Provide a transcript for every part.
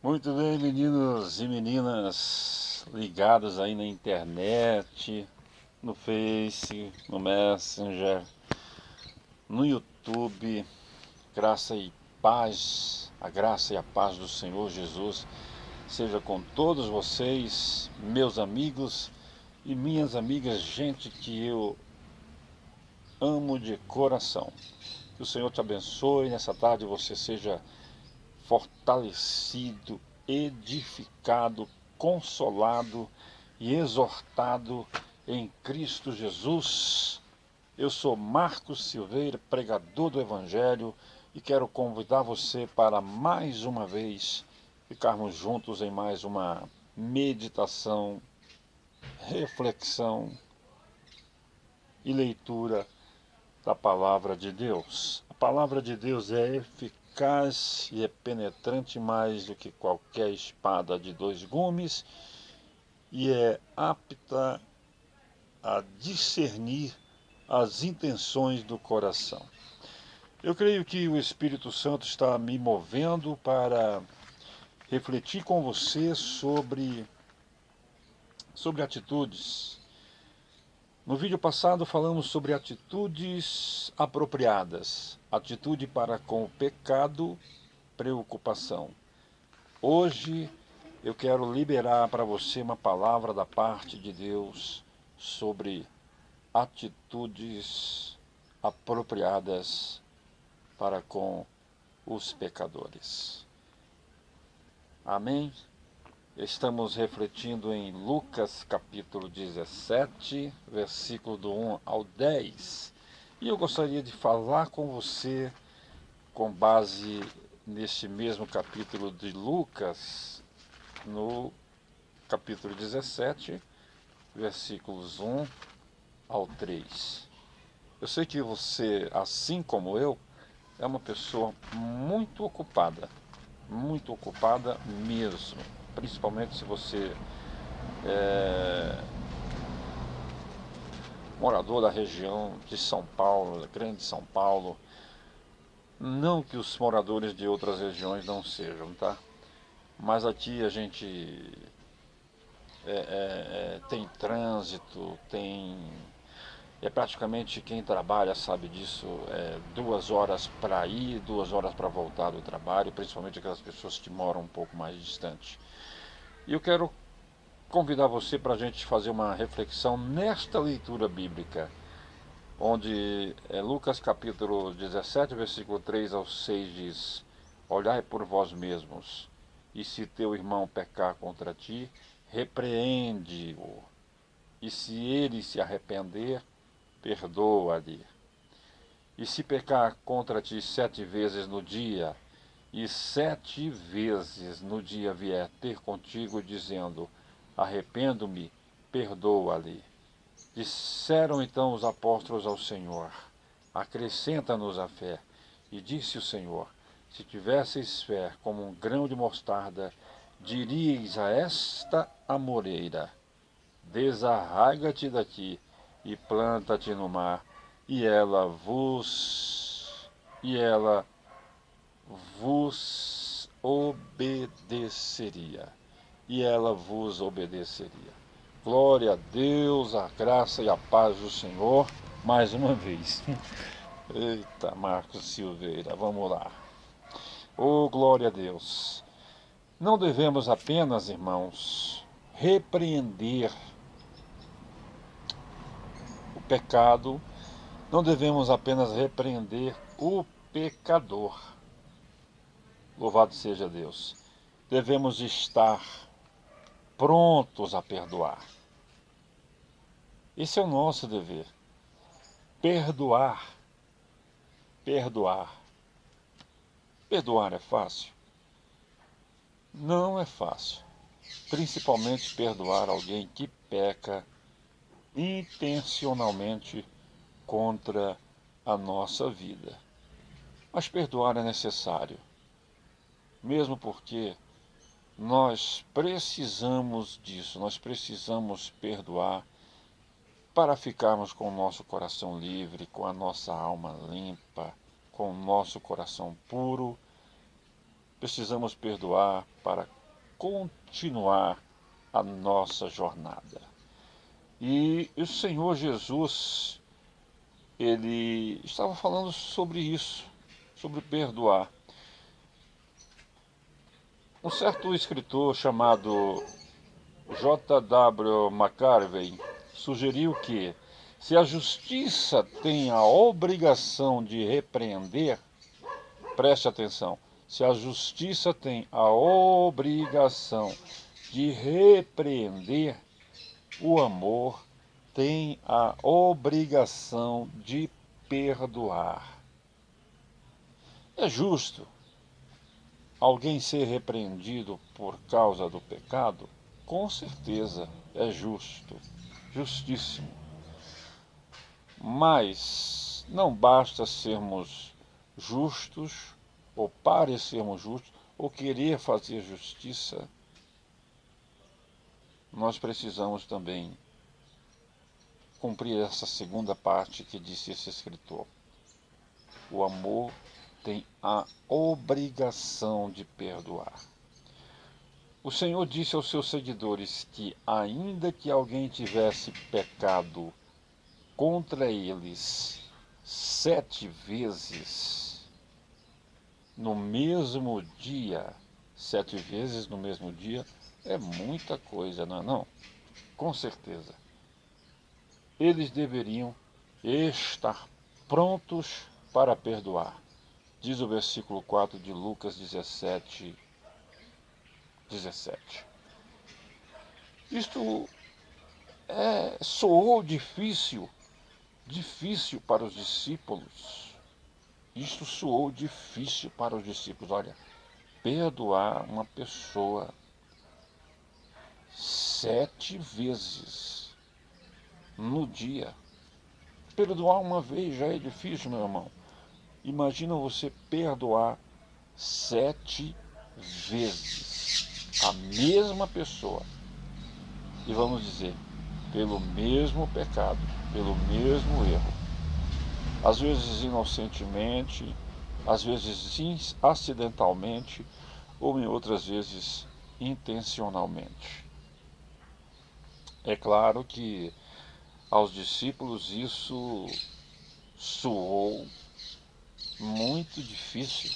Muito bem, meninos e meninas ligados aí na internet, no Face, no Messenger, no YouTube. Graça e paz, a graça e a paz do Senhor Jesus seja com todos vocês, meus amigos e minhas amigas, gente que eu amo de coração. Que o Senhor te abençoe nessa tarde, você seja fortalecido, edificado, consolado e exortado em Cristo Jesus. Eu sou Marcos Silveira, pregador do Evangelho, e quero convidar você para mais uma vez ficarmos juntos em mais uma meditação, reflexão e leitura da Palavra de Deus. A Palavra de Deus é eficaz e é penetrante mais do que qualquer espada de dois gumes e é apta a discernir as intenções do coração. Eu creio que o Espírito Santo está me movendo para refletir com você sobre atitudes. No vídeo passado falamos sobre atitudes apropriadas, atitude para com o pecado, preocupação. Hoje eu quero liberar para você uma palavra da parte de Deus sobre atitudes apropriadas para com os pecadores. Amém? Estamos refletindo em Lucas capítulo 17, versículo do 1 ao 10. E eu gostaria de falar com você com base neste mesmo capítulo de Lucas, no capítulo 17, versículos 1 ao 3. Eu sei que você, assim como eu, é uma pessoa muito ocupada mesmo, principalmente se você é morador da região de São Paulo, da grande São Paulo. Não que os moradores de outras regiões não sejam, tá? Mas aqui a gente tem trânsito, é praticamente quem trabalha sabe disso, 2 horas para ir, 2 horas para voltar do trabalho, principalmente aquelas pessoas que moram um pouco mais distante. E eu quero convidar você para a gente fazer uma reflexão nesta leitura bíblica, onde Lucas capítulo 17, versículo 3 ao 6 diz: Olhai por vós mesmos, e se teu irmão pecar contra ti, repreende-o, e se ele se arrepender, perdoa-lhe. E se pecar contra ti 7 vezes no dia, e 7 vezes no dia vier ter contigo, dizendo: arrependo-me, perdoa-lhe. Disseram então os apóstolos ao Senhor: acrescenta-nos a fé. E disse o Senhor: se tivesseis fé como um grão de mostarda, diríeis a esta amoreira: desarraiga-te daqui e planta-te no mar, e ela vos obedeceria. E ela vos obedeceria. Glória a Deus, a graça e a paz do Senhor, mais uma vez. Eita, Marcos Silveira, vamos lá. Oh, glória a Deus. Não devemos apenas, irmãos, repreender o pecado, não devemos apenas repreender o pecador. Louvado seja Deus. Devemos estar prontos a perdoar. Esse é o nosso dever. Perdoar. Perdoar. Perdoar é fácil? Não é fácil. Principalmente perdoar alguém que peca intencionalmente contra a nossa vida. Mas perdoar é necessário. Mesmo porque nós precisamos disso, nós precisamos perdoar para ficarmos com o nosso coração livre, com a nossa alma limpa, com o nosso coração puro, precisamos perdoar para continuar a nossa jornada. E o Senhor Jesus, ele estava falando sobre isso, sobre perdoar. Um certo escritor chamado J.W. McCarvey sugeriu que, se a justiça tem a obrigação de repreender, preste atenção, se a justiça tem a obrigação de repreender, o amor tem a obrigação de perdoar. É justo alguém ser repreendido por causa do pecado? Com certeza é justo, justíssimo. Mas não basta sermos justos, ou parecermos justos, ou querer fazer justiça. Nós precisamos também cumprir essa segunda parte que disse esse escritor. O amor tem a obrigação de perdoar. O Senhor disse aos seus seguidores que, ainda que alguém tivesse pecado contra eles 7 vezes no mesmo dia, 7 vezes no mesmo dia é muita coisa, não é não? Com certeza. Eles deveriam estar prontos para perdoar. Diz o versículo 4 de Lucas 17. Isto soou difícil para os discípulos. Isto soou difícil para os discípulos. Olha, perdoar uma pessoa 7 vezes no dia. Perdoar uma vez já é difícil, meu irmão. Imagina você perdoar 7 vezes a mesma pessoa. E vamos dizer, pelo mesmo pecado, pelo mesmo erro. Às vezes inocentemente, às vezes acidentalmente, ou em outras vezes intencionalmente. É claro que aos discípulos isso soou muito difícil.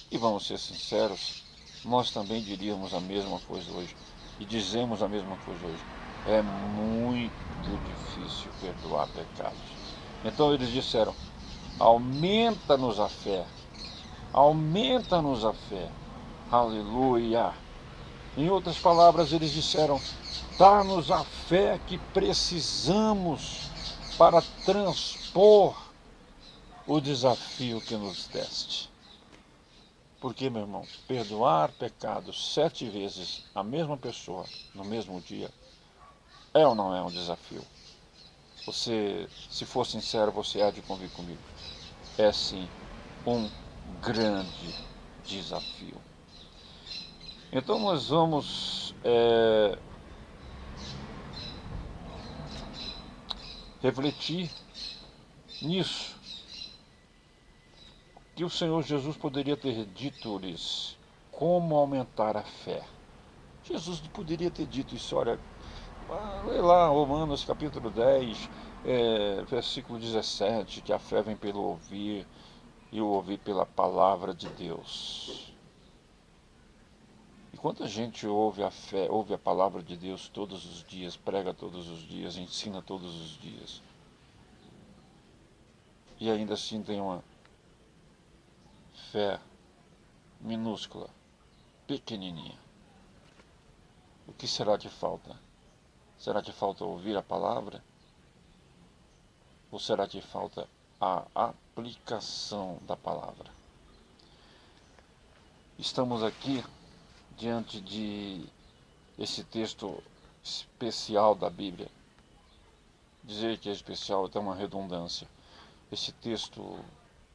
E vamos ser sinceros, nós também diríamos a mesma coisa hoje. E dizemos a mesma coisa hoje. É muito difícil perdoar pecados. Então eles disseram, aumenta-nos a fé. Aumenta-nos a fé. Aleluia. Em outras palavras, eles disseram, dá-nos a fé que precisamos para transpor o desafio que nos deste. Porque, meu irmão, perdoar pecados 7 vezes a mesma pessoa no mesmo dia é ou não é um desafio? Você, se for sincero, você há de convir comigo. É sim um grande desafio. Então nós vamos refletir nisso. Que o Senhor Jesus poderia ter dito-lhes como aumentar a fé. Jesus poderia ter dito isso, olha, lê lá Romanos capítulo 10, versículo 17, que a fé vem pelo ouvir, e o ouvir pela palavra de Deus. E quanta gente ouve a fé, ouve a palavra de Deus todos os dias, prega todos os dias, ensina todos os dias, e ainda assim tem uma fé minúscula, pequenininha. O que será que falta? Será que falta ouvir a palavra? Ou será que falta a aplicação da palavra? Estamos aqui diante de esse texto especial da Bíblia. Dizer que é especial é até uma redundância. Esse texto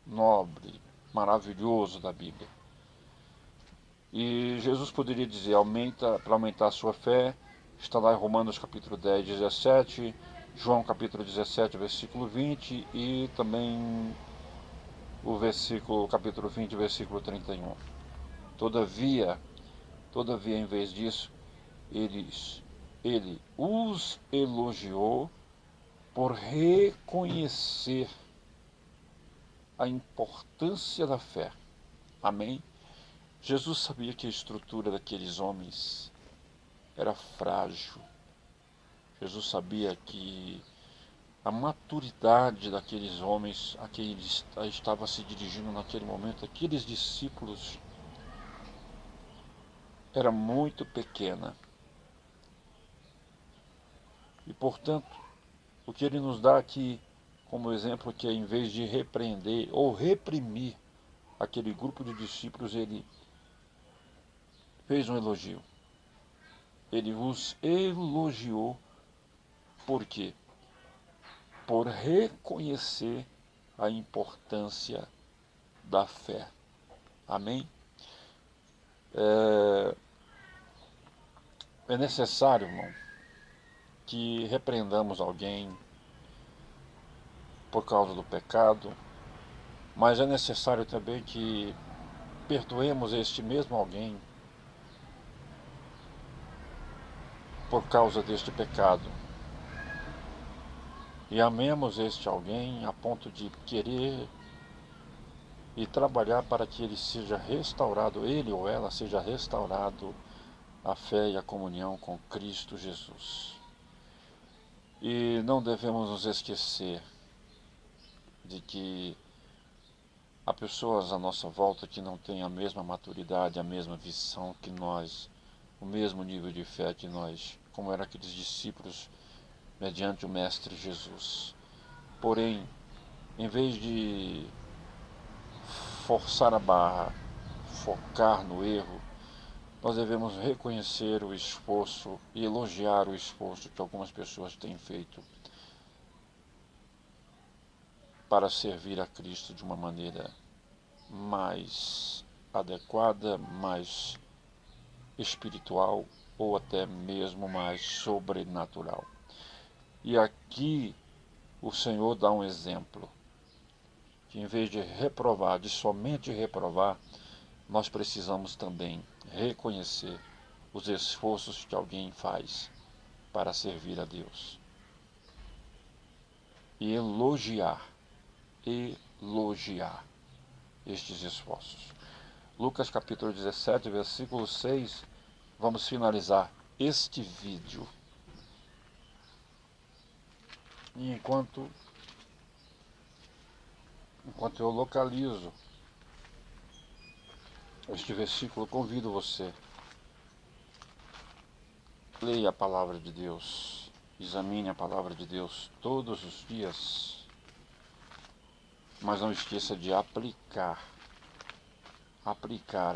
nobre, maravilhoso da Bíblia. E Jesus poderia dizer, para aumentar a sua fé, está lá em Romanos capítulo 10, 17, João capítulo 17, versículo 20 e também o capítulo 20, versículo 31. Todavia, em vez disso, ele os elogiou por reconhecer a importância da fé. Amém? Jesus sabia que a estrutura daqueles homens era frágil. Jesus sabia que a maturidade daqueles homens a quem ele estava se dirigindo naquele momento, aqueles discípulos, era muito pequena. E, portanto, o que ele nos dá aqui como exemplo é que, em vez de repreender ou reprimir aquele grupo de discípulos, ele fez um elogio. Ele os elogiou. Por quê? Por reconhecer a importância da fé. Amém? É necessário, irmão, que repreendamos alguém por causa do pecado, mas é necessário também que perdoemos este mesmo alguém por causa deste pecado. E amemos este alguém a ponto de querer e trabalhar para que ele seja restaurado, ele ou ela seja restaurado a fé e a comunhão com Cristo Jesus. E não devemos nos esquecer de que há pessoas à nossa volta que não têm a mesma maturidade, a mesma visão que nós, o mesmo nível de fé que nós, como eram aqueles discípulos mediante o Mestre Jesus. Porém, em vez de forçar a barra, focar no erro, nós devemos reconhecer o esforço e elogiar o esforço que algumas pessoas têm feito para servir a Cristo de uma maneira mais adequada, mais espiritual ou até mesmo mais sobrenatural. E aqui o Senhor dá um exemplo, que em vez de reprovar, de somente reprovar, nós precisamos também reconhecer os esforços que alguém faz para servir a Deus. E elogiar estes esforços. Lucas capítulo 17, versículo 6, vamos finalizar este vídeo. E enquanto eu localizo este versículo, convido você, leia a palavra de Deus, examine a palavra de Deus todos os dias, mas não esqueça de aplicar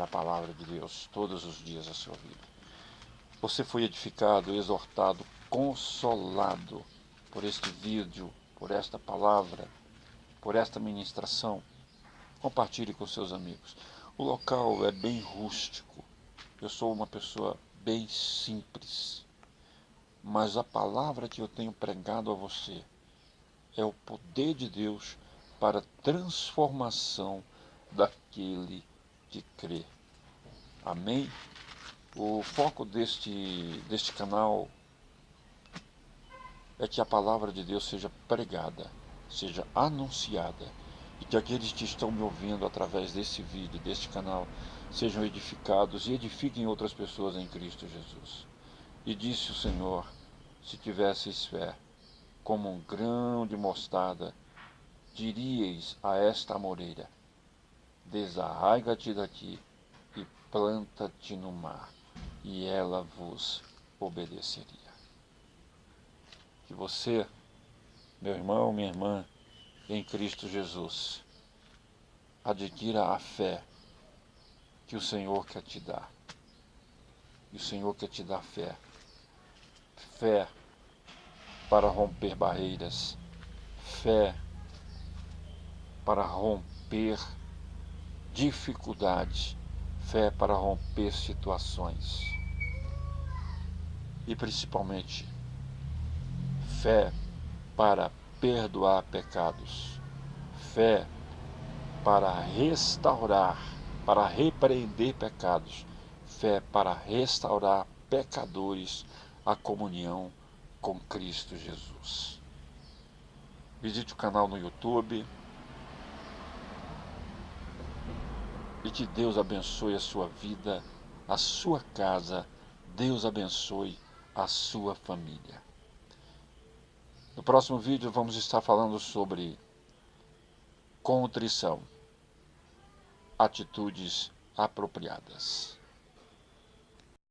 a palavra de Deus todos os dias da sua vida. Você foi edificado, exortado, consolado por este vídeo, por esta palavra, por esta ministração? Compartilhe com seus amigos. O local é bem rústico. Eu sou uma pessoa bem simples. Mas a palavra que eu tenho pregado a você é o poder de Deus para a transformação daquele que crê. Amém? O foco deste canal é que a palavra de Deus seja pregada, seja anunciada, e que aqueles que estão me ouvindo através desse vídeo, deste canal, sejam edificados e edifiquem outras pessoas em Cristo Jesus. E disse o Senhor: se tivesseis fé como um grão de mostarda, diríeis a esta amoreira: desarraiga-te daqui e planta-te no mar, e ela vos obedeceria. Que você, meu irmão, minha irmã, em Cristo Jesus, adquira a fé que o Senhor quer te dar. E o Senhor quer te dar fé. Fé para romper barreiras. Fé para romper dificuldades. Fé para romper situações. E principalmente, fé para perdoar pecados. Fé para restaurar para repreender pecados, fé para restaurar pecadores à comunhão com Cristo Jesus. Visite o canal no YouTube e que Deus abençoe a sua vida, a sua casa. Deus abençoe a sua família. No próximo vídeo vamos estar falando sobre contrição, atitudes apropriadas.